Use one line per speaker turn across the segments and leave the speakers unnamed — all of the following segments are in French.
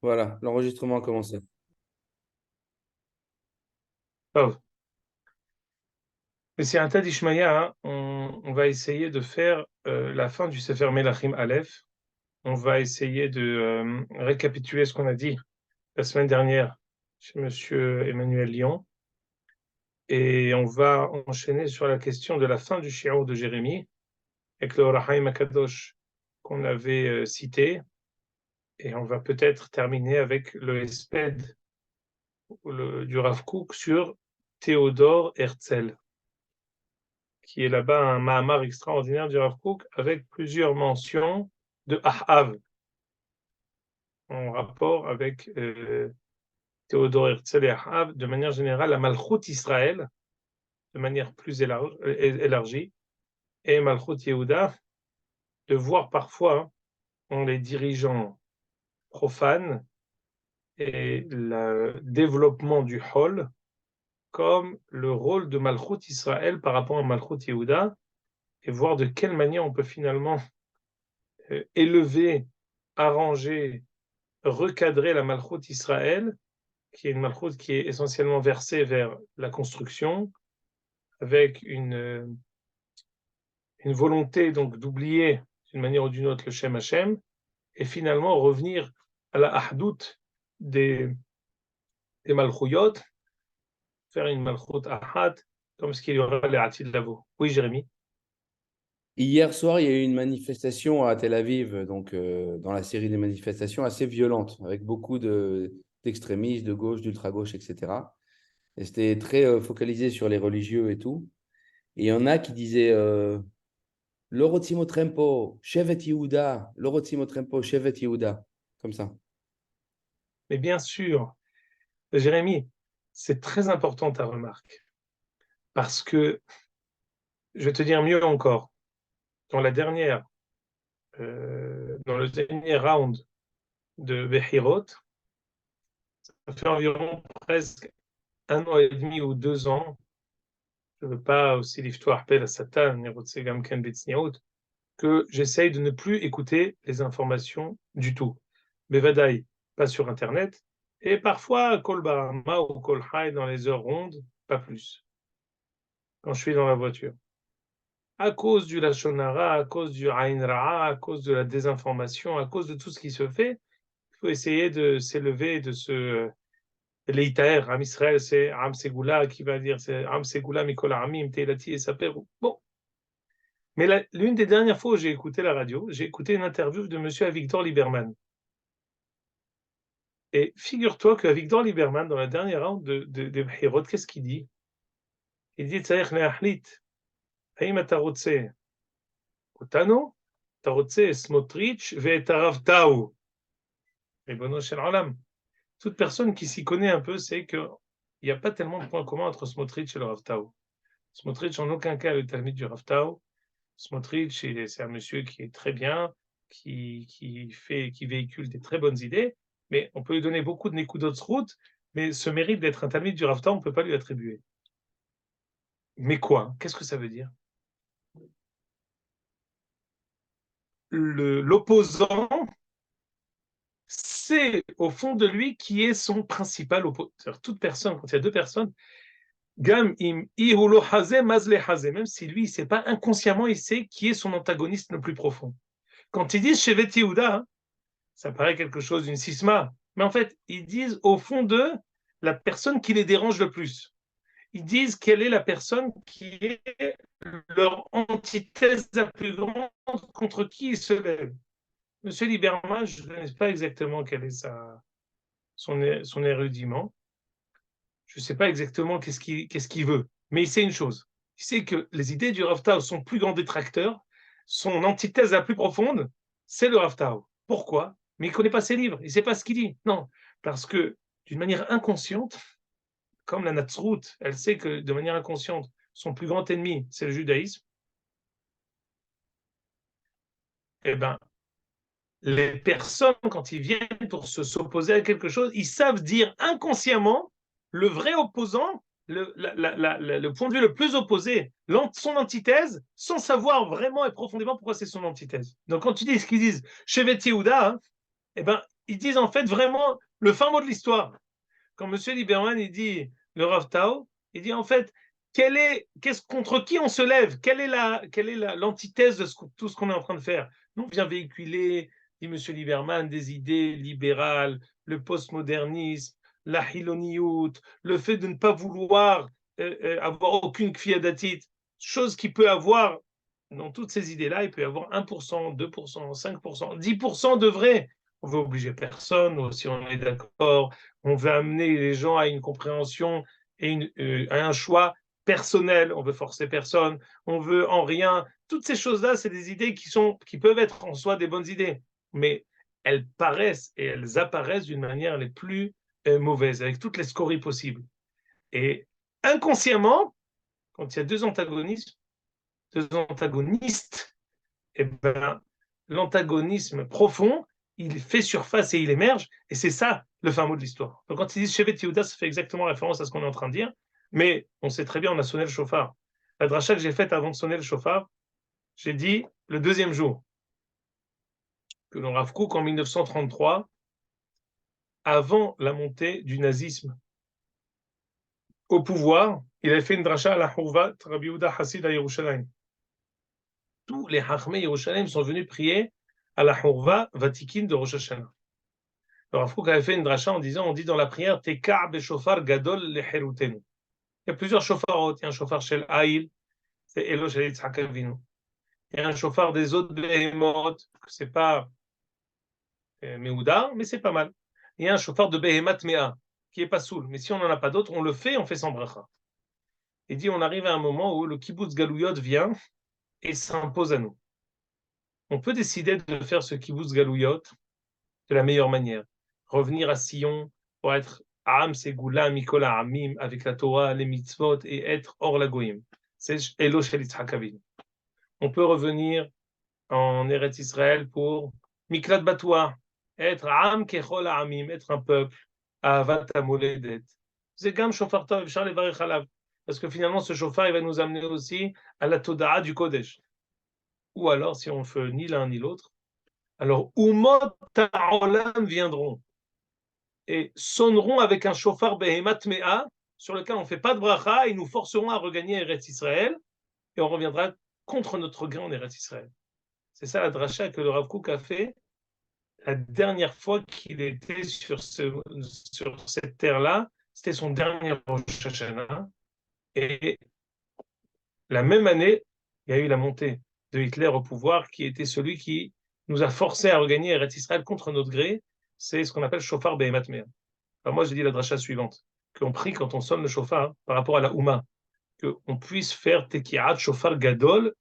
Voilà, l'enregistrement a commencé.
Oh. Mais c'est un tas d'Ishmaïa, hein. On va essayer de faire la fin du Sefer Melachim Aleph. On va essayer de récapituler ce qu'on a dit la semaine dernière chez Monsieur Emmanuel Lyon. Et on va enchaîner sur la question de la fin du Shiur de Jérémie, avec le Orahaim Akadosh qu'on avait cité. Et on va peut-être terminer avec le Hesped du Rav Kook sur Théodore Herzl, qui est là-bas un Mahamar extraordinaire du Rav Kook avec plusieurs mentions de Ahav en rapport avec Théodore Herzl et Ahav, de manière générale, la Malchut Israël, de manière plus élargie, et Malchut Yehuda, de voir parfois en les dirigeants profanes et le développement du Hol comme le rôle de Malchut Israël par rapport à Malchut Yehuda, et voir de quelle manière on peut finalement élever, arranger, recadrer la Malchut Israël, qui est une Malchut qui est essentiellement versée vers la construction, avec une volonté donc d'oublier d'une manière ou d'une autre le Shem Hashem, et finalement revenir à la Ahdout des, des Malchuyot, faire une Malchut Ahad, comme ce qu'il y aura les Atid Lavo. Oui, Jérémy.
Hier soir, il y a eu une manifestation à Tel Aviv, donc dans la série des manifestations assez violentes, avec beaucoup d'extrémistes, de gauche, d'ultra-gauche, etc. Et c'était très focalisé sur les religieux et tout. Et il y en a qui disaient Loro Trempo, Shevet Yehuda, Loro Trempo, Shevet Yehuda, comme ça.
Mais bien sûr, Jérémy, c'est très important ta remarque, parce que, je vais te dire mieux encore, dans dans le dernier round de Bechirot, ça fait environ presque 1 an et demi ou 2 ans, je ne veux pas aussi l'histoire appelle à Satan, que j'essaye de ne plus écouter les informations du tout. Bevadaï, pas sur Internet, et parfois Kol Barama ou Kol Chai dans les heures rondes, pas plus, quand je suis dans la voiture. À cause du Lashon Hara, à cause du Ain Ra'a, à cause de la désinformation, à cause de tout ce qui se fait, il faut essayer de s'élever, de se Leitaer, Am Israël, c'est Am Segula qui va dire, c'est Am Segula Mikol Amim, Teilati et Saper. Bon. Mais l'une des dernières fois où j'ai écouté la radio, j'ai écouté une interview de monsieur Avigdor Lieberman. Et figure-toi qu'Avigdor Lieberman, dans la dernière round de Bechirot, qu'est-ce qu'il dit? Il dit, Tzarech leachlit, haim ata rotze otano, ata rotze Smotrich ve'et Harav Tau. Ribono shel olam. Toute personne qui s'y connaît un peu sait qu'il n'y a pas tellement de points communs entre Smotrich et le Rav Tau. Smotrich, en aucun cas, est le Talmid du Rav Tau. Smotrich, c'est un monsieur qui est très bien, qui véhicule des très bonnes idées, mais on peut lui donner beaucoup de Nekudot route, mais ce mérite d'être un Talmid du Rav Tau, on ne peut pas lui attribuer. Mais quoi? Qu'est-ce que ça veut dire? L'opposant, c'est au fond de lui qui est son principal opposant. Toute personne, quand il y a deux personnes, Gam im ihulo hazé mazle hazé, même si lui, il sait pas inconsciemment, il sait qui est son antagoniste le plus profond. Quand ils disent Shevet Yehuda, hein, ça paraît quelque chose d'une sisma, mais en fait, ils disent au fond d'eux la personne qui les dérange le plus. Ils disent quelle est la personne qui est leur antithèse la plus grande contre qui ils se lèvent. Monsieur Lieberman, je ne connais pas exactement quel est son érudiment. Je ne sais pas exactement qu'est-ce qu'il veut, mais il sait une chose. Il sait que les idées du Rav Tao, son plus grand détracteur, son antithèse la plus profonde, c'est le Rav Tao. Pourquoi? Mais il ne connaît pas ses livres, il ne sait pas ce qu'il dit. Non, parce que d'une manière inconsciente, comme la Natsrout, elle sait que de manière inconsciente, son plus grand ennemi, c'est le judaïsme. Eh bien, les personnes, quand ils viennent pour s'opposer à quelque chose, ils savent dire inconsciemment le vrai opposant, le point de vue le plus opposé, son antithèse, sans savoir vraiment et profondément pourquoi c'est son antithèse. Donc quand tu dis ce qu'ils disent chez Yehuda, hein, eh ben, ils disent en fait vraiment le fin mot de l'histoire. Quand M. Lieberman, il dit, le Rav Tao, il dit en fait, contre qui on se lève? Quelle est l'antithèse de tout ce qu'on est en train de faire? Nous, on vient véhiculer, dit M. Lieberman, des idées libérales, le postmodernisme, la hiloniout, le fait de ne pas vouloir avoir aucune kfiadatit, chose qui peut avoir, dans toutes ces idées-là, il peut y avoir 1%, 2%, 5%, 10% de vrai. On veut obliger personne, si on est d'accord, on veut amener les gens à une compréhension et à un choix personnel, on veut forcer personne, on veut en rien. Toutes ces choses-là, c'est des idées qui peuvent être en soi des bonnes idées, mais elles paraissent et elles apparaissent d'une manière les plus mauvaises, avec toutes les scories possibles. Et inconsciemment, quand il y a deux antagonistes, et ben, l'antagonisme profond, il fait surface et il émerge, et c'est ça le fin mot de l'histoire. Donc quand ils disent Shevet Yehuda, ça fait exactement référence à ce qu'on est en train de dire, mais on sait très bien, on a sonné le chauffard. La dracha que j'ai faite avant de sonner le chauffard, j'ai dit le deuxième jour, que le Rav Kook en 1933, avant la montée du nazisme au pouvoir, il avait fait une dracha à la Houvat, Rabbi Yehuda Hassid à Yerushalayim. Tous les Hachmei Yerushalayim sont venus prier à la Houva Vatikin de Rosh Hashanah. Alors, Rav Kook avait fait une dracha en disant, on dit dans la prière, Tekar beshofar gadol lecherutenu. Il y a plusieurs shofarot. Il y a un shofar shel Aïl, c'est Elo shel Yitzhak Avinu. Il y a un shofar des autres Behemot, c'est pas Meouda, mais c'est pas mal. Il y a un shofar de Behemat Mea, qui est pas soul. Mais si on n'en a pas d'autres, on le fait, on fait sans bracha. Il dit, on arrive à un moment où le kibbutz Galouyot vient et s'impose à nous. On peut décider de faire ce kibbutz Galouyot de la meilleure manière. Revenir à Sion pour être Am Segula Mikola Amim avec la Torah, les mitzvot et être hors la goyim. C'est Elo Shel Yitzhak Avinu. On peut revenir en Eretz Israël pour Miklat Batoua, être Am Kechol Amim, être un peuple, Avat Amoledet. C'est Gam Shofar Tov, Charles Varech Alav. Parce que finalement, ce chauffard, il va nous amener aussi à la Toda'a du Kodesh. Ou alors, si on ne fait ni l'un ni l'autre, alors Umot Ta'olam viendront et sonneront avec un chauffard Behemat Mea, sur lequel on ne fait pas de bracha, et nous forceront à regagner Eretz Israël, et on reviendra contre notre gré en Eretz Israël. C'est ça la dracha que le Rav Kook a fait la dernière fois qu'il était sur cette terre-là. C'était son dernier Rosh Hashanah. Et la même année, il y a eu la montée de Hitler au pouvoir, qui était celui qui nous a forcé à regagner Eretz Israël contre notre gré. C'est ce qu'on appelle chauffard Behemat Mea. Alors moi, j'ai dit la dracha suivante, qu'on prie quand on sonne le chauffard par rapport à la Houma, qu'on puisse faire Tekiat Shofar Gadol,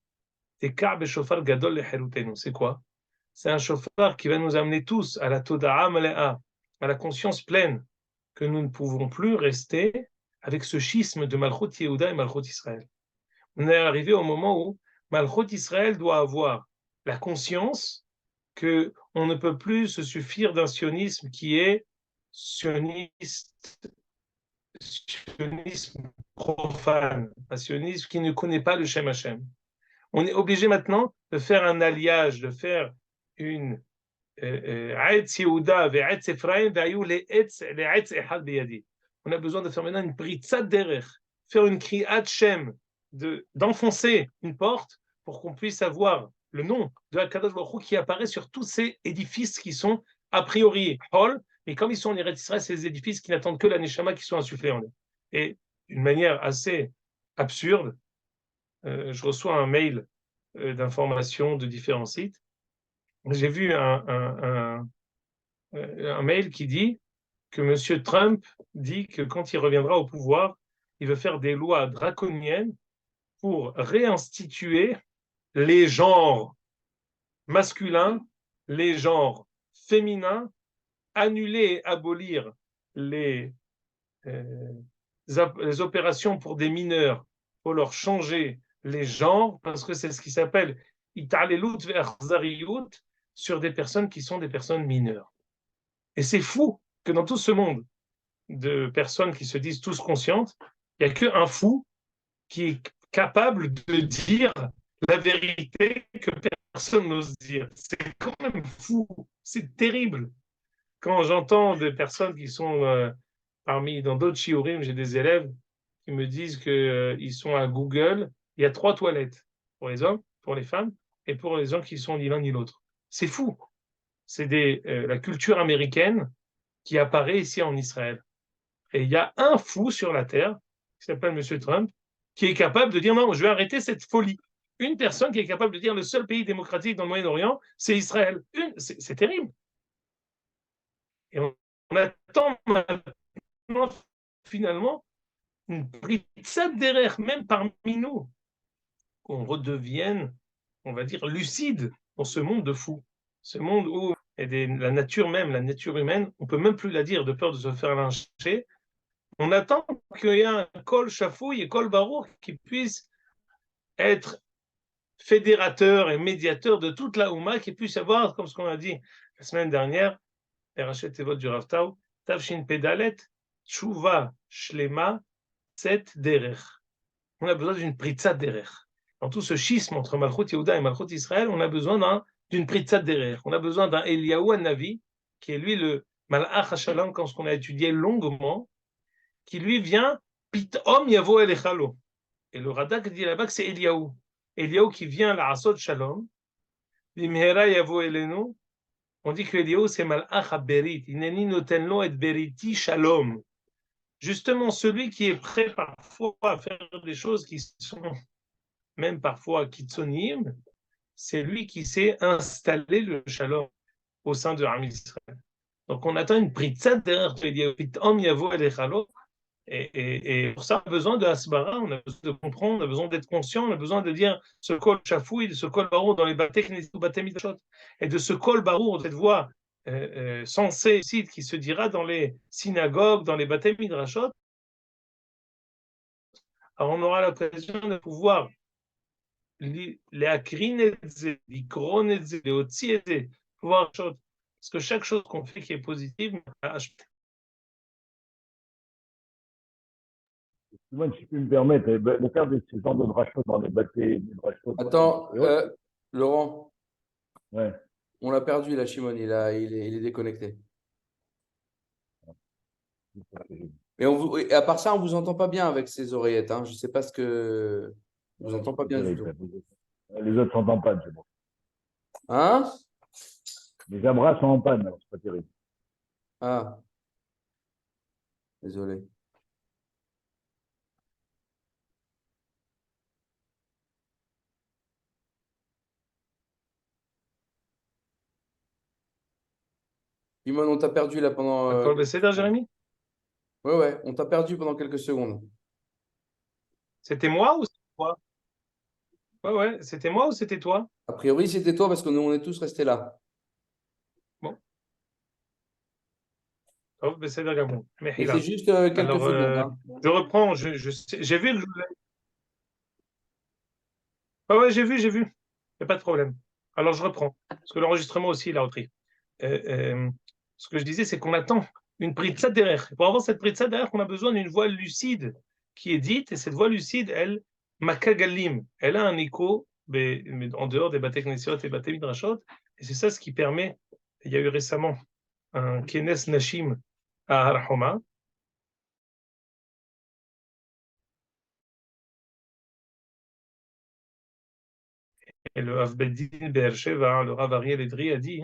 Tekar Beshofar Gadol Lecherutenu. C'est quoi? C'est un chauffard qui va nous amener tous à la Toda'a Malea, à la conscience pleine, que nous ne pouvons plus rester avec ce schisme de Malchut Yehuda et Malchut Israël. On est arrivé au moment où Malchut Israël doit avoir la conscience que on ne peut plus se suffire d'un sionisme qui est sionisme profane, un sionisme qui ne connaît pas le Shem Hashem. On est obligé maintenant de faire un alliage, de faire une Aetz Yehuda ve'Aetz Ephraim ve'ayu le'Aetz Echad biyadi. On a besoin de faire maintenant une britzat derech, faire une kriat Shem, d'enfoncer une porte pour qu'on puisse avoir le nom de Hakadosh Baruch Hu qui apparaît sur tous ces édifices qui sont a priori hol, mais comme ils sont en Eretz Israël, c'est des édifices qui n'attendent que la Neshama qui soit insufflée en eux. Et d'une manière assez absurde, je reçois un mail d'informations de différents sites. J'ai vu un mail qui dit que M. Trump dit que quand il reviendra au pouvoir, il veut faire des lois draconiennes pour réinstituer les genres masculins, les genres féminins, annuler et abolir les, euh, les opérations pour des mineurs, pour leur changer les genres, parce que c'est ce qui s'appelle italelut ve'achzariyut sur des personnes qui sont des personnes mineures. Et c'est fou que dans tout ce monde de personnes qui se disent tous conscientes, il n'y a qu'un fou qui est capable de dire la vérité que personne n'ose dire. C'est quand même fou, c'est terrible. quand j'entends des personnes qui sont dans d'autres shiurim, j'ai des élèves qui me disent qu'ils sont à Google, il y a 3 toilettes pour les hommes, pour les femmes et pour les gens qui sont ni l'un ni l'autre. C'est fou. C'est la culture américaine qui apparaît ici en Israël. Et il y a un fou sur la terre, qui s'appelle M. Trump, qui est capable de dire non, je vais arrêter cette folie. Une personne qui est capable de dire le seul pays démocratique dans le Moyen-Orient, c'est Israël. C'est terrible. Et on attend maintenant, finalement, une britsade derrière, même parmi nous, qu'on redevienne, on va dire, lucide dans ce monde de fous. Ce monde où la nature même, la nature humaine, on peut même plus la dire de peur de se faire lyncher. On attend qu'il y ait un col chafouille et col barour qui puisse être fédérateur et médiateur de toute la Oumma, qui puisse avoir, comme ce qu'on a dit la semaine dernière, les Rachet Tevot du Rav Tao, Tavshin Pedalet, Tshuva Shlema, Set Derer. On a besoin d'une Pritzat Derer. Dans tout ce schisme entre Malchut Yehuda et Malchut Israël, on a besoin d'une Pritzat Derer. On a besoin d'un Eliyahu Navi, qui est lui le Malach HaShalom, comme ce qu'on a étudié longuement, qui lui vient Pitom Yavo Elechalo. Et le Radak dit là-bas que c'est Eliyahu. Eliyahu qui vient la Asod Shalom, Bimhera Yavo Elenu. On dit que Eliyahu c'est Malach HaBerit. Ineni notenlo et beriti Shalom. Justement, celui qui est prêt parfois à faire des choses qui sont même parfois kitsonim, c'est lui qui sait installer le Shalom au sein de Ham Israël. Donc on attend une pritzat derrière Eliyahu. Pitom Yavo Elechalo. Et pour ça, on a besoin de Hasbara, on a besoin de comprendre, on a besoin d'être conscient, on a besoin de dire ce kol chafouille, de ce kol barour dans les baté midrashot, et de ce kol barour, de cette voix sensée ici qui se dira dans les synagogues, dans les baté midrashot. Alors on aura l'occasion de pouvoir les akrin et les kron et les otsi et pouvoir parce que chaque chose qu'on fait qui est positive,
Moi, si tu peux me permettre, de faire ce genre de drachot dans les bâtés, des drachot.
Attends, Laurent,
Ouais.
on l'a perdu, la Shimon, il est déconnecté. Et à part ça, on ne vous entend pas bien avec ces oreillettes. Hein. Je ne sais pas ce que. On ne vous entend pas bien du tout.
Les autres sont en panne, c'est bon.
Hein?
Les abras sont en panne, c'est pas terrible.
Ah. Désolé. Shimon, on t'a perdu là pendant.
Kol Beseder, Jérémy?
Ouais, on t'a perdu pendant quelques secondes.
C'était moi ou c'était toi? Ouais, c'était moi ou c'était toi?
A priori, c'était toi parce que nous, on est tous restés là.
Bon. Oh, ben, c'est d'accord.
Et c'est juste quelques
Alors,
secondes. Hein.
je reprends. J'ai vu. Ouais, j'ai vu. Il n'y a pas de problème. Alors, je reprends. Parce que l'enregistrement aussi, il a repris. Ce que je disais, c'est qu'on attend une pritza derrière. Pour avoir cette pritza derrière, on a besoin d'une voix lucide qui est dite. Et cette voix lucide, elle, makagalim, elle a un écho mais en dehors des baté knessiot et baté midrashot. Et c'est ça ce qui permet. Il y a eu récemment un kenes nashim à Har Homa. Et le Rav Beddin Be'er Sheva, le Rav Ariel Edri, a dit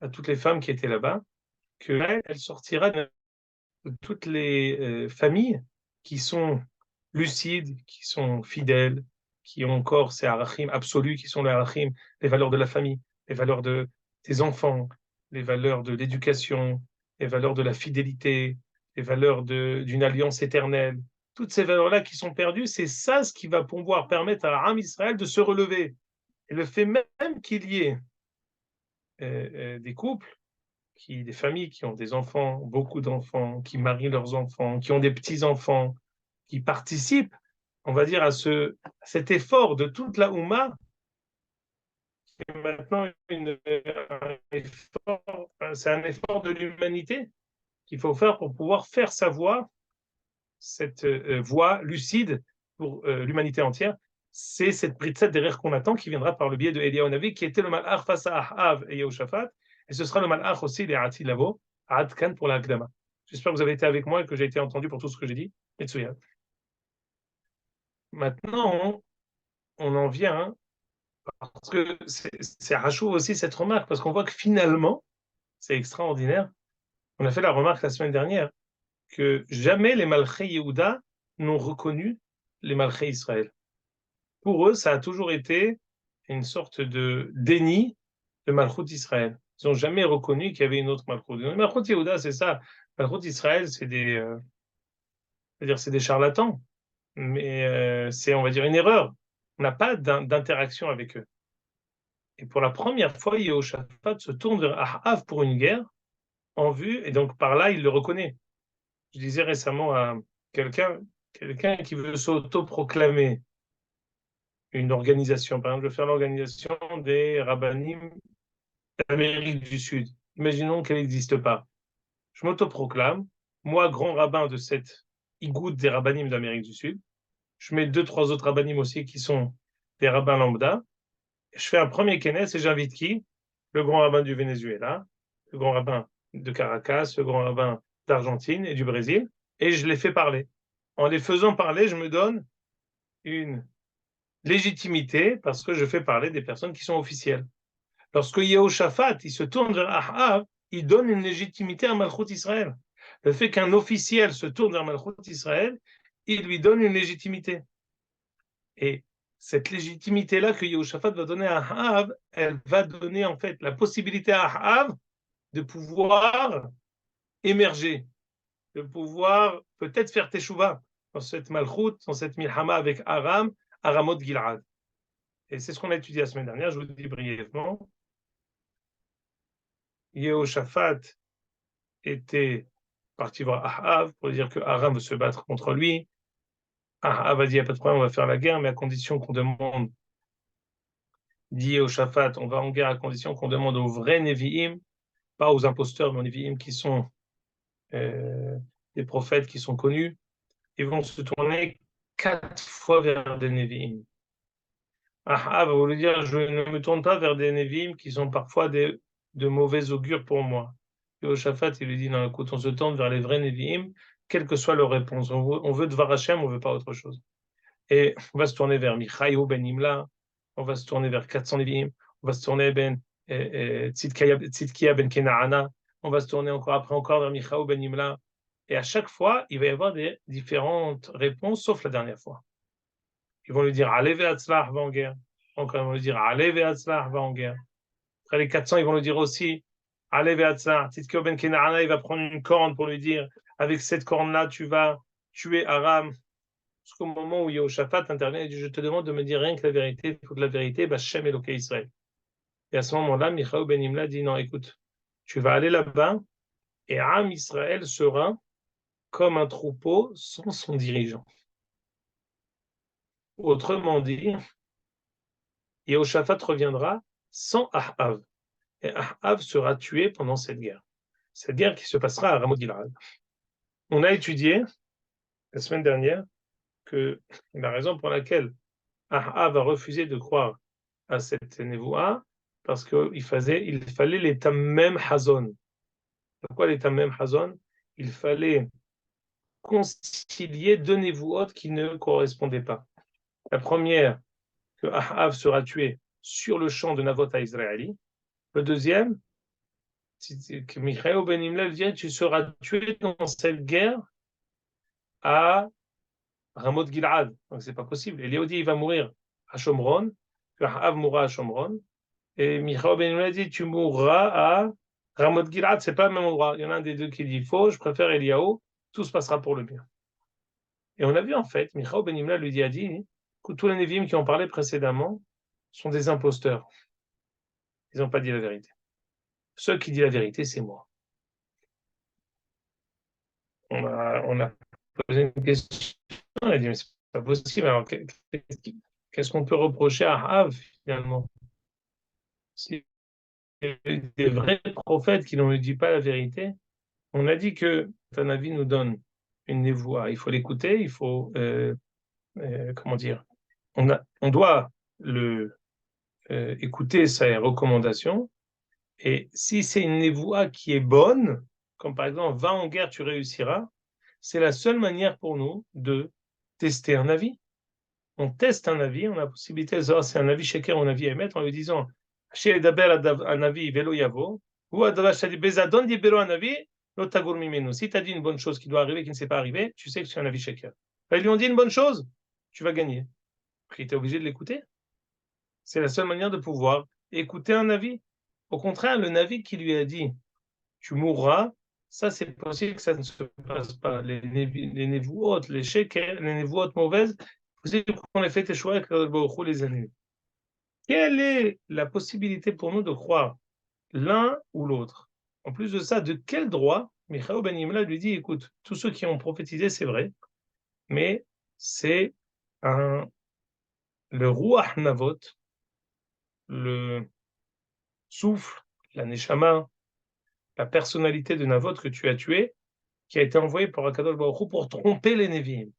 à toutes les femmes qui étaient là-bas qu'elle sortira de toutes les familles qui sont lucides, qui sont fidèles, qui ont encore ces arachim absolus, qui sont les arachim, les valeurs de la famille, les valeurs des enfants, les valeurs de l'éducation, les valeurs de la fidélité, les valeurs d'une alliance éternelle. Toutes ces valeurs-là qui sont perdues, c'est ça ce qui va pouvoir permettre à Am Israël de se relever. Et le fait même qu'il y ait des couples, des familles qui ont des enfants, beaucoup d'enfants, qui marient leurs enfants, qui ont des petits-enfants, qui participent, on va dire, à cet effort de toute la Oumma, qui est maintenant c'est un effort de l'humanité qu'il faut faire pour pouvoir faire sa voix, cette voix lucide pour l'humanité entière. C'est cette britzat derrière qu'on attend qui viendra par le biais de Eliyahu Navi, qui était le malach face à Ahav et Yehoshaphat. Et ce sera le malach aussi, les Ati Lavo, Ad Kan pour la Akdama. J'espère que vous avez été avec moi et que j'ai été entendu pour tout ce que j'ai dit. Metsuyan. Maintenant, on en vient, parce que c'est rachou aussi cette remarque, parce qu'on voit que finalement, c'est extraordinaire. On a fait la remarque la semaine dernière que jamais les Malchei Yehuda n'ont reconnu les Malchei Israël. Pour eux, ça a toujours été une sorte de déni de Malchut Israël. Ils n'ont jamais reconnu qu'il y avait une autre Malchut. Malchut Yehuda, c'est ça. Malchut Israël, c'est-à-dire c'est des charlatans. Mais c'est, on va dire, une erreur. On n'a pas d'interaction avec eux. Et pour la première fois, Yehoshaphat se tourne vers Ahav pour une guerre en vue, et donc par là, il le reconnaît. Je disais récemment à quelqu'un qui veut s'auto-proclamer une organisation. Par exemple, je veux faire l'organisation des rabbinim d'Amérique du Sud. Imaginons qu'elle n'existe pas. Je m'autoproclame, moi, grand rabbin de cette igoud des rabbinim d'Amérique du Sud. Je mets 2, 3 autres rabbinim aussi qui sont des rabbins lambda. Je fais un premier kenes et j'invite qui? Le grand rabbin du Venezuela, le grand rabbin de Caracas, le grand rabbin d'Argentine et du Brésil, et je les fais parler. En les faisant parler, je me donne une légitimité parce que je fais parler des personnes qui sont officielles. Lorsque Yehoshaphat, il se tourne vers Ahav, il donne une légitimité à Malchut Israël. Le fait qu'un officiel se tourne vers Malchut Israël, il lui donne une légitimité. Et cette légitimité-là que Yehoshaphat va donner à Ahav, elle va donner en fait la possibilité à Ahav de pouvoir émerger, de pouvoir peut-être faire teshuva dans cette malchut, dans cette milhama avec Aram, Aramot Gilad. Et c'est ce qu'on a étudié la semaine dernière, je vous le dis brièvement. Yehoshaphat était parti voir Ahav pour dire que Aram veut se battre contre lui. Ahav a dit, il n'y a pas de problème, on va faire la guerre, mais à condition qu'on demande, dit Yehoshaphat, on va en guerre à condition qu'on demande aux vrais Nevi'im, pas aux imposteurs, mais aux Nevi'im qui sont des prophètes qui sont connus. Ils vont se tourner 4 fois vers des Nevi'im. Ahav va vouloir dire, je ne me tourne pas vers des Nevi'im qui sont parfois de mauvais augure pour moi. Yehoshaphat, il lui dit, non, écoute, on se tourne vers les vrais Nevi'im, quelle que soit leur réponse. On veut Dvar Hashem, on ne veut pas autre chose. Et on va se tourner vers Michaïo ben Imla, on va se tourner vers 400 Nevi'im, on va se tourner Tzidkia ben Kenaana, on va se tourner encore vers Michaïo ben Imla. Et à chaque fois, il va y avoir des différentes réponses, sauf la dernière fois. Ils vont lui dire, allez ve'atzlach, va en guerre. Encore, ils vont lui dire, allez ve'atzlach, va en guerre. Après les 400, ils vont lui dire aussi, allez ve'atzlach, Tzidkia ben Kenaana, il va prendre une corne pour lui dire, avec cette corne-là, tu vas tuer Aram. Jusqu'au moment où Yehoshaphat intervient et dit, je te demande de me dire rien que la vérité, il faut que la vérité, Shem Eloké Israël. Et à ce moment-là, Michaïo ben Imla dit, non, écoute, tu vas aller là-bas et Am Israël sera comme un troupeau sans son dirigeant. Autrement dit, Yehoshaphat reviendra sans Ahav. Et Ahav sera tué pendant cette guerre. Cette guerre qui se passera à Ramoth Gilad. On a étudié la semaine dernière que la raison pour laquelle Ahav a refusé de croire à cette névoa, parce qu'il fallait les tamem hazon. Pourquoi les tamem hazon? Il fallait concilier 2 névoot qui ne correspondaient pas. La première, que Ahav sera tué sur le champ de Navot à Israëli. Le deuxième, que Michaïo ben Imla dit, tu seras tué dans cette guerre à Ramoth Gilad. Donc c'est pas possible. Eliodi, il va mourir à Shomron, que Ahav mourra à Shomron. Et Michaïo ben Imla dit, tu mourras à Ramoth Gilad, c'est pas le même endroit. Il y en a un des deux qui dit faux, je préfère Eliaou, tout se passera pour le bien. Et on a vu en fait, Michaïo ben Imla lui a dit que tous les Nevi'im qui ont parlé précédemment sont des imposteurs. Ils n'ont pas dit la vérité. Ceux qui disent la vérité, c'est moi. On a posé une question, on a dit, mais c'est pas possible. Alors, qu'est-ce qu'on peut reprocher à Ahav, finalement? Si des vrais prophètes qui ne dit pas la vérité, on a dit que Tanavi nous donne une névoie. Il faut l'écouter, il faut, comment dire, on doit écouter ses recommandations Et si c'est une névoie qui est bonne, comme par exemple, va en guerre, tu réussiras, c'est la seule manière pour nous de tester un avis. On teste un avis, on a la possibilité de savoir si c'est un avis sheker ou un avis émettre en lui disant chez Daber un avis velo yavo, ou bezadon dibero un avis, l'otagour mimenu. Si tu as dit une bonne chose qui doit arriver, qui ne s'est pas arrivée, tu sais que c'est un avis sheker. Ils lui ont dit une bonne chose, tu vas gagner. Puis tu es obligé de l'écouter. C'est la seule manière de pouvoir écouter un avis. Au contraire, le navi qui lui a dit tu mourras, ça c'est possible que ça ne se passe pas. Les névouot, les sheker, les névouot mauvaises, c'est possible qu'on les fait échouer avec les années. Quelle est la possibilité pour nous de croire l'un ou l'autre? En plus de ça, de quel droit Michael Ben Yimla lui dit, écoute, tous ceux qui ont prophétisé, c'est vrai, mais c'est le Ruach Navot, le souffle, la Neshama, la personnalité de Navot que tu as tué, qui a été envoyé par Akadosh Baruch Hu pour tromper les Nevi'im.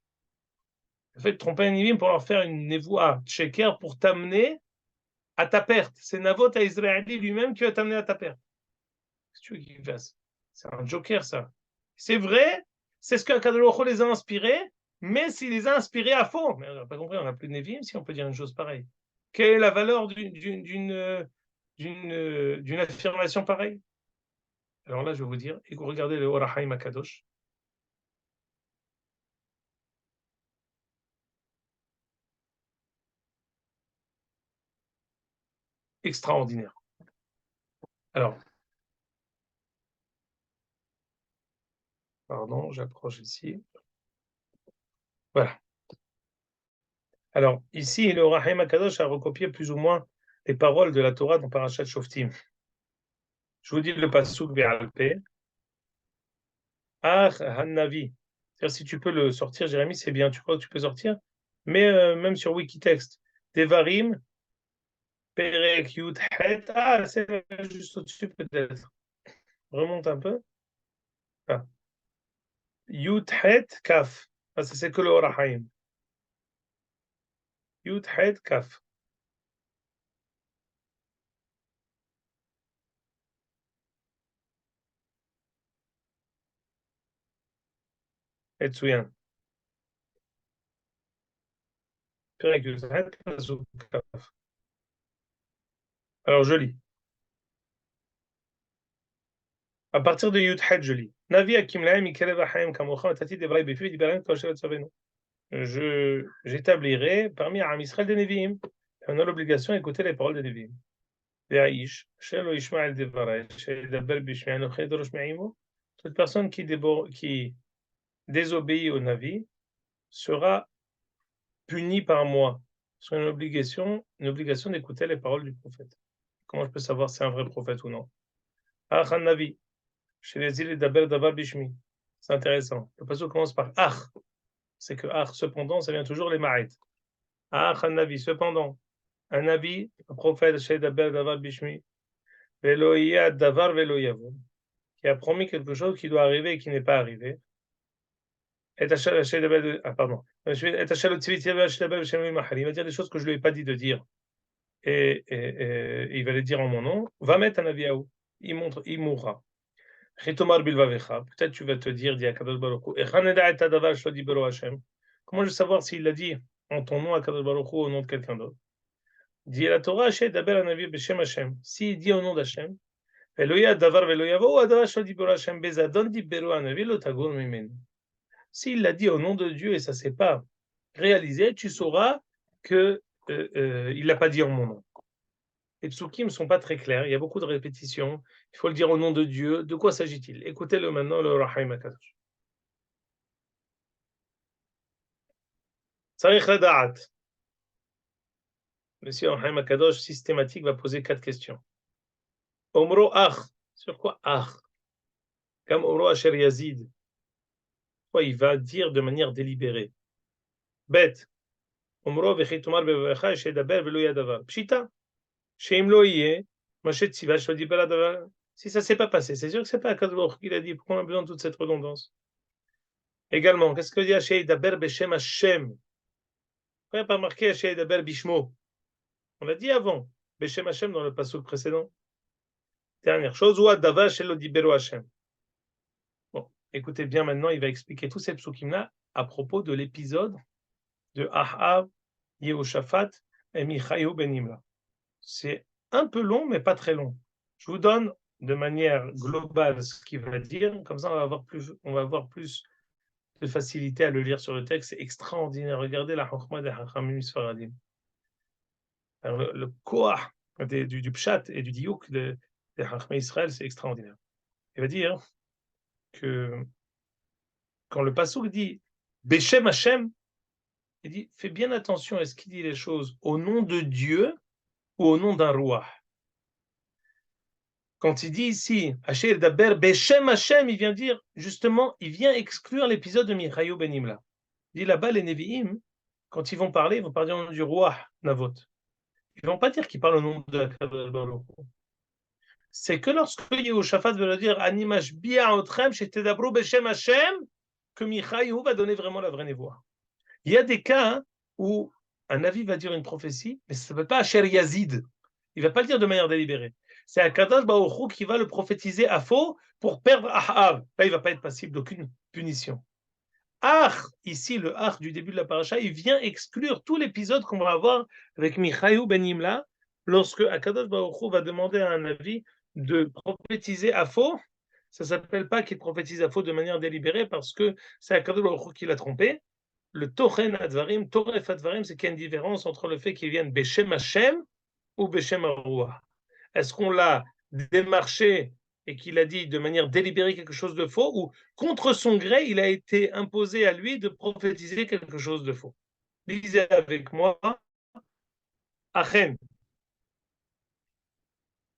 Le fait de tromper les Nevi'im pour leur faire une névoie sheker pour t'amener à ta perte. C'est Navot à Israël lui-même qui va t'amener à ta perte. Qu'est-ce que tu veux qu'il fasse? C'est un joker, ça. C'est vrai, c'est ce qu'Akadosh Baruch Hu les a inspirés, mais s'il les a inspirés à fond. Mais on n'a pas compris, on n'a plus de Nevi'im si on peut dire une chose pareille. Quelle est la valeur d'une affirmation pareille? Alors là, je vais vous dire, et vous regardez le Orachaim Akadosh. Extraordinaire. Alors, pardon, j'approche ici. Voilà. Alors, ici, le Orachaim Akadosh a recopié plus ou moins les paroles de la Torah dans Parashat Shoftim. Je vous dis le pasuk Be'alpeh. Ah, Hannavi. C'est-à-dire, si tu peux le sortir, Jérémie, c'est bien. Tu crois que tu peux sortir? Mais même sur Wikitext. Devarim, Perek, Yud, Het. Ah, c'est juste au-dessus peut-être. Remonte un peu. Ah. Yud, Het, Kaf. Ah, ça, c'est que le Orachaim. Yud, Het, Kaf. Etsuyan. Perek, Yud, Het, pasuk, Kaf. Alors, je lis. À partir de Yud, Het, je lis. Navi Akim Lahem, Mikelev Achaim, Kamocha, Tati, Devraï, Befi, Dibarim, Koshevet, Savenu. J'établirai parmi Am Israël des Nevi'im. On a l'obligation d'écouter les paroles des Nevi'im. Toute personne qui désobéit au Navi sera punie par moi. C'est une obligation d'écouter les paroles du prophète. Comment je peux savoir si c'est un vrai prophète ou non? Ach, un Navi. Chez les îles d'Aber Davar Bishmi. C'est intéressant. Le passage commence par Ach. C'est que Ach, cependant, ça vient toujours les Ma'et. Ach, un Navi. Cependant, un Navi, un prophète, chez Daber Davar Bishmi. Veloïa Davar Veloïavo. Qui a promis quelque chose qui doit arriver et qui n'est pas arrivé. Ah, pardon. Il va dire des choses que je ne lui ai pas dit de dire. Et il va les dire en mon nom. Va mettre un aviaou. Il mourra. Peut-être tu vas te dire, dit Akadosh Baruch Hu, comment je vais savoir s'il l'a dit en ton nom, Akadosh Baruch Hu, au nom de quelqu'un d'autre? Dit la Torah, s'il dit au nom d'Hachem, s'il l'a dit au nom de Dieu et ça ne s'est pas réalisé, tu sauras que il l'a pas dit en mon nom. Les psukim ne sont pas très clairs, il y a beaucoup de répétitions, il faut le dire au nom de Dieu. De quoi s'agit-il? Écoutez-le maintenant, le Rahaim Akadosh. Sarich Lada'at. Monsieur Rahaim Akadosh, systématique, va poser 4 questions. Omro Ach. Sur quoi Ach? Comme Omro Asher Yazid. Quoi il va dire de manière délibérée. Bet. Omro Vechitumar Bevecha Shedaber Velo Yadavar. Pshita. Sheim Lo Yeh. Mashet Tziva Shodiber Adavar. Si ça ne s'est pas passé, c'est sûr que ce n'est pas Akadosh qui l'a dit. Pourquoi on a besoin de toute cette redondance? Également, qu'est-ce que dit Hachem Daber Beshem Hashem? Pourquoi il n'y a pas marqué Hachem Daber Bishmo? On l'a dit avant, Beshem Hashem dans le passage précédent. Dernière chose, ou Adava Shelo Dibero Hashem. Bon, écoutez bien maintenant, il va expliquer tous ces psukim-là à propos de l'épisode de Ahav, Yehoshaphat et Michaïo ben Imla. C'est un peu long, mais pas très long. Je vous donne de manière globale ce qu'il va dire, comme ça on va avoir plus de facilité à le lire sur le texte. C'est extraordinaire. Regardez la Chokhmah des Hachamim Sfaradim. Le koach du pshat et du diouk des Hachamim Israël, c'est extraordinaire. Il va dire que quand le pasuk dit Beshem Hashem, il dit fais bien attention à ce qu'il dit les choses au nom de Dieu ou au nom d'un roi. Quand il dit ici Asher Daber Beshem Hashem, il vient dire justement, il vient exclure l'épisode de Michaïo ben Imla. Il dit là-bas les Nevi'im, quand ils vont parler au nom du roi Navot. Ils ne vont pas dire qu'ils parlent au nom de Akadosh Baruch Hu. C'est que lorsque Yehoshaphat veut leur dire Animash Bia Otrem Shetedabru Beshem Hashem, que Michaïo va donner vraiment la vraie névoie. Il y a des cas où un Navi va dire une prophétie, mais ça ne s'appelle pas Asher Yazid. Il ne va pas le dire de manière délibérée. C'est Akadosh Baruch Hu qui va le prophétiser à faux pour perdre Ahav. Là, il ne va pas être passible d'aucune punition. Ici, le du début de la paracha, il vient exclure tout l'épisode qu'on va avoir avec Michaïo ben Imla, lorsque Akadosh Baruch Hu va demander à un Navi de prophétiser à faux. Ça ne s'appelle pas qu'il prophétise à faux de manière délibérée parce que c'est Akadosh Baruch Hu qui l'a trompé. Le Tochen Advarim, Toref Advarim, c'est qu'il y a une différence entre le fait qu'il vienne Beshem Hashem ou Beshem Aruah. Est-ce qu'on l'a démarché et qu'il a dit de manière délibérée quelque chose de faux, ou contre son gré, il a été imposé à lui de prophétiser quelque chose de faux? Lisez avec moi. Achen.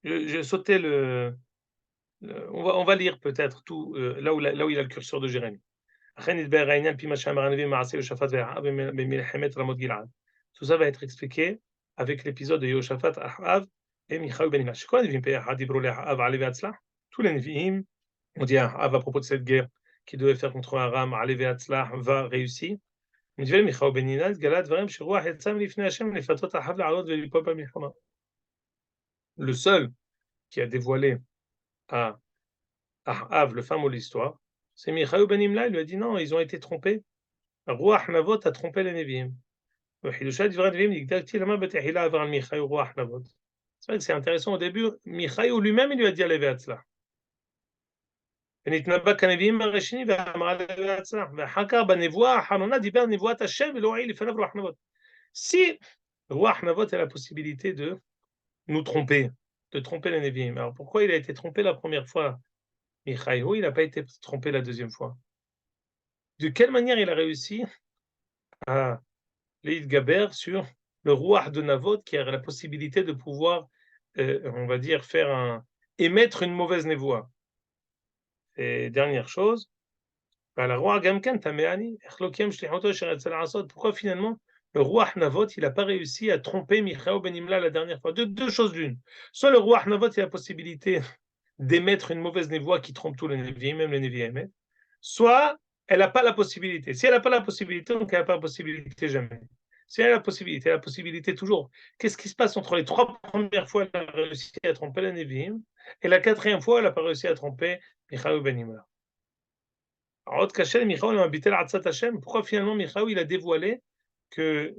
J'ai sauté on va lire peut-être tout là où il a le curseur de Jérémie. Tout ça va être expliqué avec l'épisode de Yehoshaphat, Ahav et Michaïo ben Imla. Tous les Nevi'im ont dit à Ahav à propos de cette guerre qu'il devait faire contre Aram, Alev et Atzlah va réussir. Le seul qui a dévoilé à Ahav le fin mot de l'histoire, c'est Michaïo ben Imla. Il lui a dit non, ils ont été trompés. Ruach Navot a trompé les Nevi'im. C'est vrai que c'est intéressant au début. Michaïo lui-même, il lui a dit Alev et Atzlah. ונתנבא כנביאים הראשונים ואמר עליו להצלח, ואחר כך בנבואה האחרונה דיבר נבואת השם ולא הועיל לפניו רוח נבות. Si רוח נבות a la possibilité de nous tromper, de tromper les Nevi'im. Alors pourquoi il a été trompé la première fois, Michaïo, il n'a pas été trompé la deuxième fois? De quelle manière il a réussi à l'Idgaber sur le roi de Navot qui a la possibilité de pouvoir, on va dire, émettre une mauvaise névoie? Et dernière chose, pourquoi finalement le roi Navot il n'a pas réussi à tromper Michaïo ben Imla la dernière fois? Deux choses l'une. Soit le roi Navot il a la possibilité d'émettre une mauvaise névoie qui trompe tous les Nevi'im, même les Nevi'im, soit elle n'a pas la possibilité. Si elle n'a pas la possibilité, donc elle n'a pas la possibilité jamais. Si elle a la possibilité toujours. Qu'est-ce qui se passe entre les 3 premières fois elle a réussi à tromper les Nevi'im et la 4e fois elle n'a pas réussi à tromper Michaïo ben Imla? Pourquoi finalement Michaïo il a dévoilé que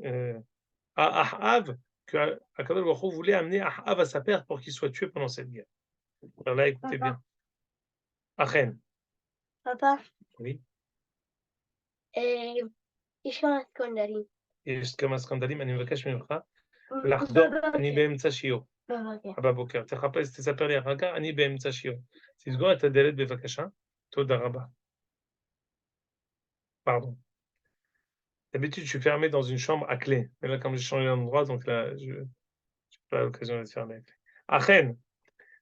à Ahav, que Akadosh Baruch Hu voulait amener Ahav à sa perte pour qu'il soit tué pendant cette guerre? Alors là, écoutez bien. Achen.
Papa,
Oui.
יש כמה סקנדלים.
יש כמה סקנדלים, אני מבקש ממך לחזור, אני באמצע שיעור. בבוקר. תספר לי אחר כך, אני באמצע שיעור. תסגור את הדלת בבקשה. תודה רבה. Pardon. D'habitude, je suis fermé dans une chambre à clé. Mais là, comme j'ai changé d'endroit, donc là, je n'ai pas l'occasion d'être fermé. Achen.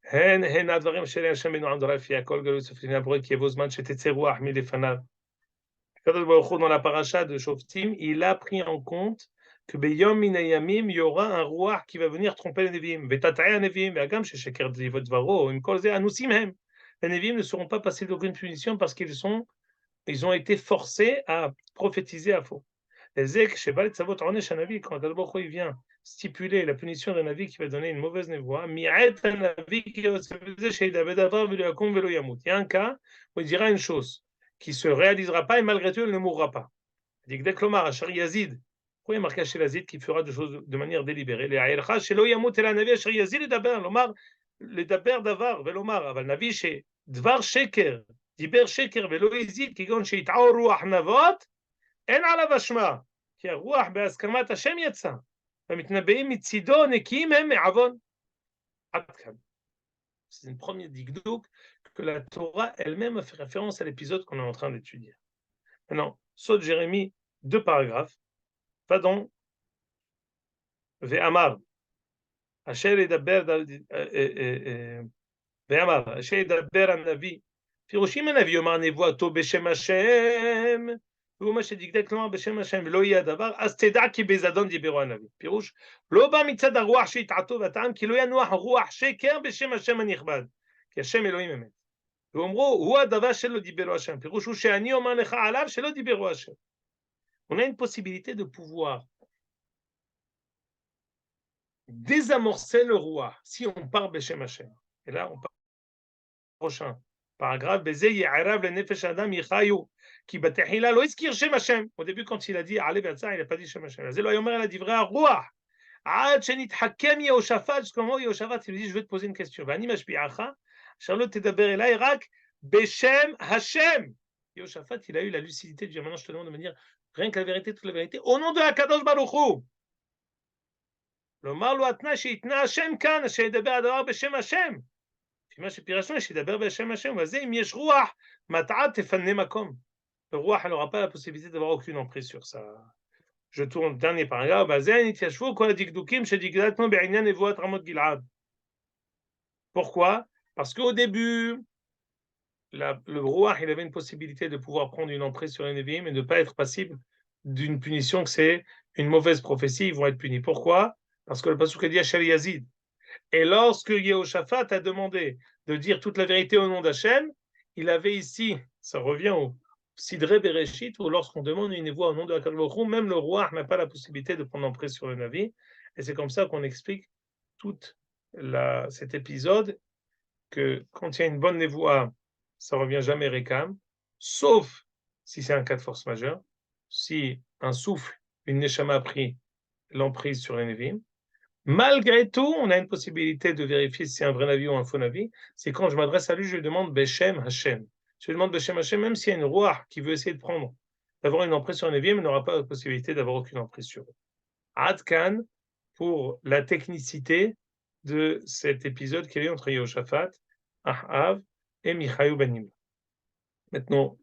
הן הדברים אשר השם בנו עמדו לפי הכל גלוי סוף לפני הבורא כי יבוא זמן שתצא רוח מלפניו. Akadosh Baruch Hu, dans la paracha de Shoftim, il a pris en compte que Beyom min hayamim, il y aura un roi qui va venir tromper les Nevi'im. Vetata'e Nevi'im, ve'agam shesheker dvivot dvaro, im kol ze anusim hem. Les Nevi'im ne seront pas passés d'aucune punition parce qu'ils ont été forcés à prophétiser à faux. Les Zek, Shebal Tzavot Onesh Hanavi, quand Akadosh Baruch Hu vient stipuler la punition d'un Navi qui va donner une mauvaise névoie. Il y a un cas où il dira une chose qui ne se réalisera pas et malgré tout, elle ne mourra pas. Il dit que Klomar, Achar Yazid, pourquoi il est marqué chez Yazid qui fera des choses de manière délibérée? Les Aïrcha, chez Lo Yamut et la Navi, Achar Yazid, le Daber Davar, Velomar, Aval Navi, chez Dvar Sheker, Diber Sheker, Velo Yazid, qui gon chez Itaor Ruach Navot, En Alav Ashma, qui a Ruach Be'askarmat Hashem Yatsa. המתנבאים מצידו נקיים הם מעוון. עד כאן. C'est une première digdouk que la Torah elle-même a fait référence à l'épisode qu'on est en train d'étudier. Maintenant, saute Jérémie, 2 paragraphes. Va donc. Ve'amar. Asher yedaber ve'amar. Asher yedaber anavi. פירושים הנביא יאמר נבואתו בשם השם. והוא מה שדקדק כלומר בשם השם ולא יהיה הדבר, אז תדע כי בזדון דיברו הנביא. פירוש, לא בא מצד הרוח שהתעתו והטעם, כי לא ינוח רוח שקר בשם השם הנכבד, כי השם אלוהים אמת. ואומרו, הוא הדבר שלא דיברו השם. פירוש הוא שאני אומר לך עליו שלא דיברו השם. On a une possibilité de pouvoir désamorcer le roi si on part בשם השם. Et là, on part au prochain paragraphe. Beze yi'arav le nefesh adam yichayu. Qui batehila lo iskir shem Hashem. Au début, quand il a dit Ale Be'atza, il n'a pas dit Shem Hashem. Zelo yomer el divrei haruach. Ad shenithakem Yehoshaphat. Jusqu'au moment où Yehoshaphat il lui dit je vais te poser une question. V'ani mashbi'acha. Charlotte tedaber elai rak beshem Hashem. Yehoshaphat il a eu la lucidité de dire maintenant je te demande de me dire rien que la vérité, toute la vérité, au nom de Hakadosh Baruch Hu. לומר לו התנאי שיתנה השם כאן, שידבר הדבר בשם השם. לפי מה שפירשנו, שידבר בשם השם, וזה אם יש רוח, מטעה תפנה מקום. Le roi n'aura pas la possibilité d'avoir aucune emprise sur ça. Je tourne dernier paragraphe. Pourquoi? Parce qu'au début, le roi il avait une possibilité de pouvoir prendre une emprise sur les Nevi'im et ne pas être passible d'une punition que c'est une mauvaise prophétie, ils vont être punis. Pourquoi? Parce que le pasuk a dit Shel Yazid. Et lorsque Yehoshaphat a demandé de dire toute la vérité au nom d'Hachem, il avait ici, ça revient au Sidré Bereshit, où lorsqu'on demande une voix au nom de Hakadosh Baruch Hu, même le roi n'a pas la possibilité de prendre emprise sur le Navi. Et c'est comme ça qu'on explique tout cet épisode, que quand il y a une bonne névoie, ça ne revient jamais Rekam, sauf si c'est un cas de force majeure, si un souffle, une neshama a pris l'emprise sur les Nevi'im. Malgré tout, on a une possibilité de vérifier si c'est un vrai Navi ou un faux Navi. C'est quand je m'adresse à lui, je lui demande Beshem Hashem. Je lui demande Beshem Hashem, même s'il y a une roi qui veut essayer d'avoir une emprise sur un Nevi'im, il n'aura pas la possibilité d'avoir aucune emprise sur eux. Ad Kan, pour la technicité de cet épisode qu'il y a eu entre Yehoshaphat, Ahav et Michaïou ben Nimla. Maintenant,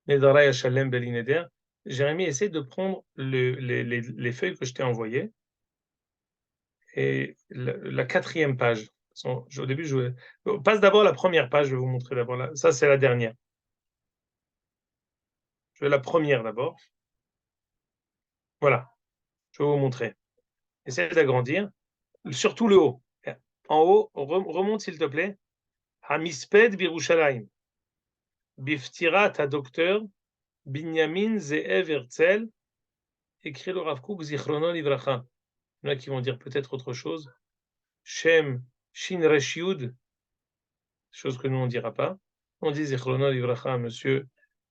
Nedarai Shalem Belineder, Jérémie essaie de prendre les feuilles que je t'ai envoyées. Et la 4e page. Au début, je passe d'abord la première page, je vais vous montrer d'abord. Ça, c'est la dernière. Je vais la première d'abord. Voilà. Je vais vous montrer. Essayez d'agrandir. Surtout le haut. En haut, remonte s'il te plaît. Hamisped Birushalayim. Biftirat à docteur Binyamin Ze'ev Herzl. Écrit le Rav Kook Zichrono Livracha. Il y en a qui vont dire peut-être autre chose. Shem Shin Resh Yud, chose que nous on ne dira pas. On dit Zichrono Livracha, monsieur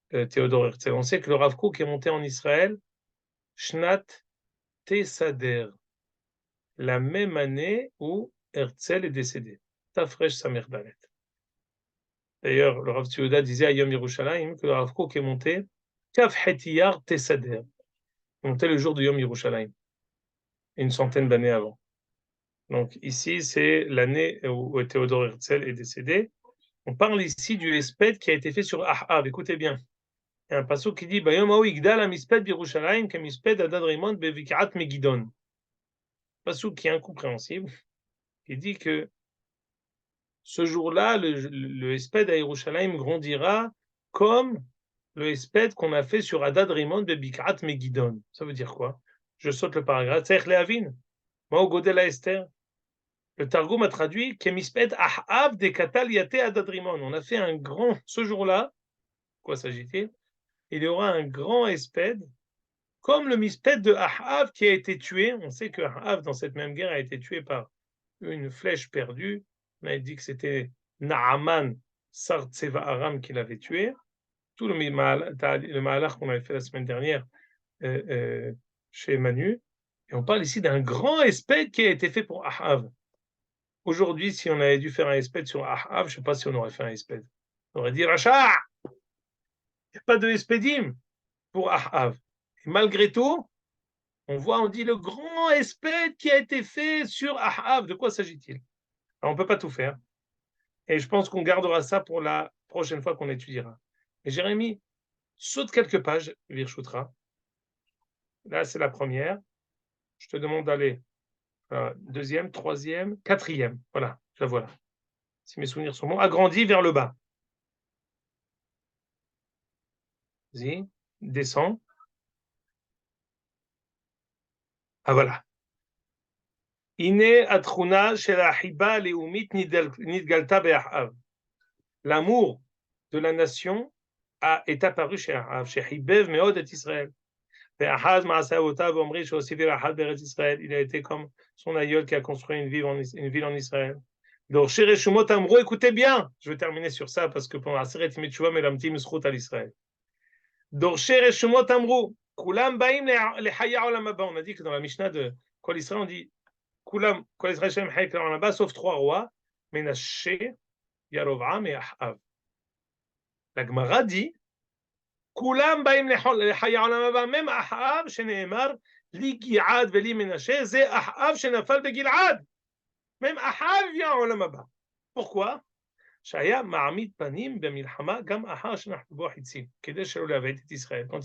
Théodore Herzl. On sait que le Rav Kook est monté en Israël, Shnat Tesader, la même année où Herzl est décédé. Tafresh Samer Dalet. D'ailleurs, le Rav Tzouda disait à Yom Yerushalayim que le Rav Kook est monté Kaf Hetiyar Tesader. Il est monté le jour de Yom Yerushalayim, une centaine d'années avant. Donc ici, c'est l'année où Théodore Herzl est décédé. On parle ici du Hesped qui a été fait sur Ahav. Écoutez bien. Il y a un pasuk qui dit Bayom Igdal Amisped Birushalayim Kamisped Adad Rimon Bevikrat Megidon. Pasuk qui est incompréhensible. Il dit que ce jour-là, le Hesped à Yerushalayim grandira comme le Hesped qu'on a fait sur Adad Rimon Bevikrat Megidon. Ça veut dire quoi? Je saute le paragraphe. Tzech Lehavin. Mao Godela Esther. Le Targum a traduit Kemisped Ahav de Katal Yate Adadrimon. On a fait un grand, ce jour-là, quoi s'agit-il? Il y aura un grand Hesped comme le mispet de Ahav qui a été tué. On sait que Ahav, dans cette même guerre, a été tué par une flèche perdue. On a dit que c'était Naaman, Sar Tseva Aram, qui l'avait tué. Tout le Mahalach qu'on avait fait la semaine dernière chez Manu. Et on parle ici d'un grand espède qui a été fait pour Ahav. Aujourd'hui, si on avait dû faire un espède sur Ahav, je ne sais pas si on aurait fait un espède. On aurait dit Racha, il n'y a pas de espédim pour Ahav. Et malgré tout, on dit le grand espède qui a été fait sur Ahav. De quoi s'agit-il? Alors, on ne peut pas tout faire. Et je pense qu'on gardera ça pour la prochaine fois qu'on étudiera. Et Jérémie, saute quelques pages, Virchutra. Là, c'est la première. Je te demande d'aller deuxième, troisième, quatrième. Voilà, je la voilà. Si mes souvenirs sont bons. Agrandi vers le bas. Vas-y, descends. Ah voilà. Ine atruna shel ahiba leumit nidgalta be'ahav. L'amour de la nation est apparu chez Ahav, chez Hibev meod et Israël. Il a été comme son aïeul qui a construit une ville en Israël. Donc, chez Reshumot Amro, écoutez bien, je vais terminer sur ça parce que pendant Aseret Mitzvah, Melamtim Zchut al Israël. Donc, chez Reshumot Amro, Kulam Baim Lechaya Olam Haba. On a dit que dans la Mishnah de Kol Israël, on dit Kulam, Kol Israël Shem Hayek Olam Haba, sauf trois rois, Menashe, Yarovam et Ahav. La Gemara dit כולם באים לחיי העולם הבא, même אחאב שנאמר לי גלעד ולי מנשה, זה אחאב שנפל בגלעד. même אחאב vient העולם הבא. pourquoi? שהיה מעמיד פנים במלחמה גם אחר שנחטו בו החיצים, כדי שלא להבעית את ישראל. quand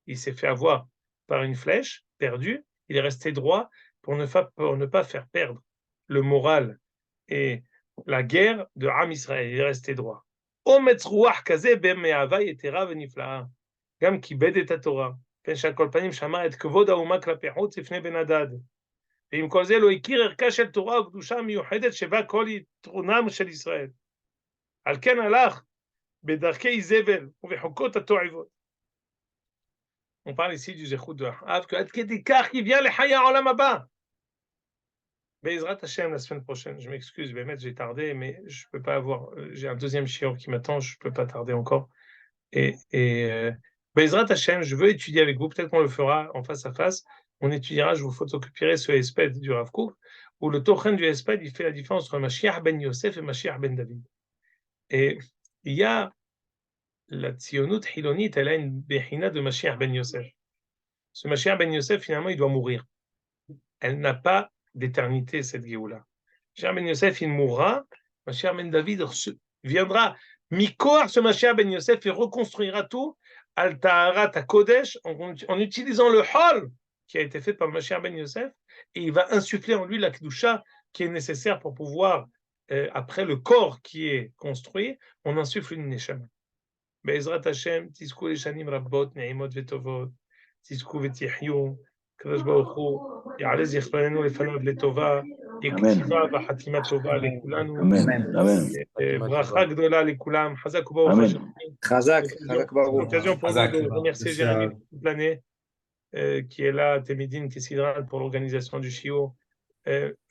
il s'est fait avoir par une flèche perdue, il est resté droit pour ne pas faire perdre le moral et la guerre de Am Israël. Il est resté droit. אומץ רוח כזה במאהבה יתרה ונפלאה, גם כיבד את התורה, כן, שעל כל פנים שמר את כבוד האומה כלפי חוץ לפני בן הדד, ועם כל זה לא הכיר ערכה של תורה וקדושה מיוחדת שווה כל יתרונם של ישראל. על כן הלך בדרכי זבל ובחוקות התועבות. On parle ici du זכות de Ahav, que עד כדי כך יביא לחיי העולם הבא. Be'ezrat Hashem, la semaine prochaine, je m'excuse, j'ai tardé, mais je peux pas avoir, j'ai un deuxième shiur qui m'attend, je peux pas tarder encore. Et Be'ezrat Hashem, je veux étudier avec vous, peut-être qu'on le fera en face à face, on étudiera, je vous photocopierai ce Hesped du Rav Kook, où le Tochen du Hesped, il fait la différence entre Mashiach ben Yosef et Mashiach ben David. Et il y a la Tzionut Hilonite, elle a une Bechina de Mashiach ben Yosef. Ce Mashiach ben Yosef, finalement, il doit mourir. Elle n'a pas d'éternité, cette Géoula. Mashiach ben Yosef, il mourra, Mashiach ben David viendra, Mikoar, ce Mashiach ben Yosef, et reconstruira tout, Al Taharat Kodesh, en utilisant le Hol qui a été fait par Mashiach ben Yosef, et il va insuffler en lui la Kedusha qui est nécessaire pour pouvoir, après le corps qui est construit, on insuffle une Neshama. Be'ezrat Hashem, Tizku Leshanim Rabbot, Ne'imot Vetovot, Tizku Vetichyu, Kadosh Baruch Hu, יעלה זכרנו לפניו לטובה, יקציבה וחתימה טובה לכולנו. ברכה גדולה לכולם. חזק וברוך השם.
חזק ברוך.
L'occasion pour nous de remercier Jérémie toute l'année qui est là, Temidine Kessidran pour l'organisation du Shiur.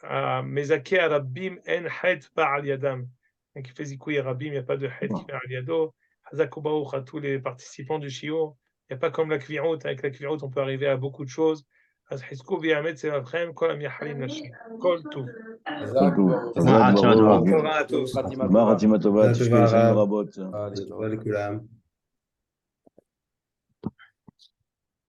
À Mezake Arabim en het ba'al yadam. Donc il fait zikoui Arabim, il n'y a pas de het qui fait al yado. Chazak ubaruch à tous les participants du Shiur. Il n'y a pas comme la Kvirout. Avec la Kvirout, on peut arriver à beaucoup de choses. אז חזקו ויאמץ סבבכם כל המייחלים לשם. כל טוב.
חתימה טובה, שנים רבות.
לכולם.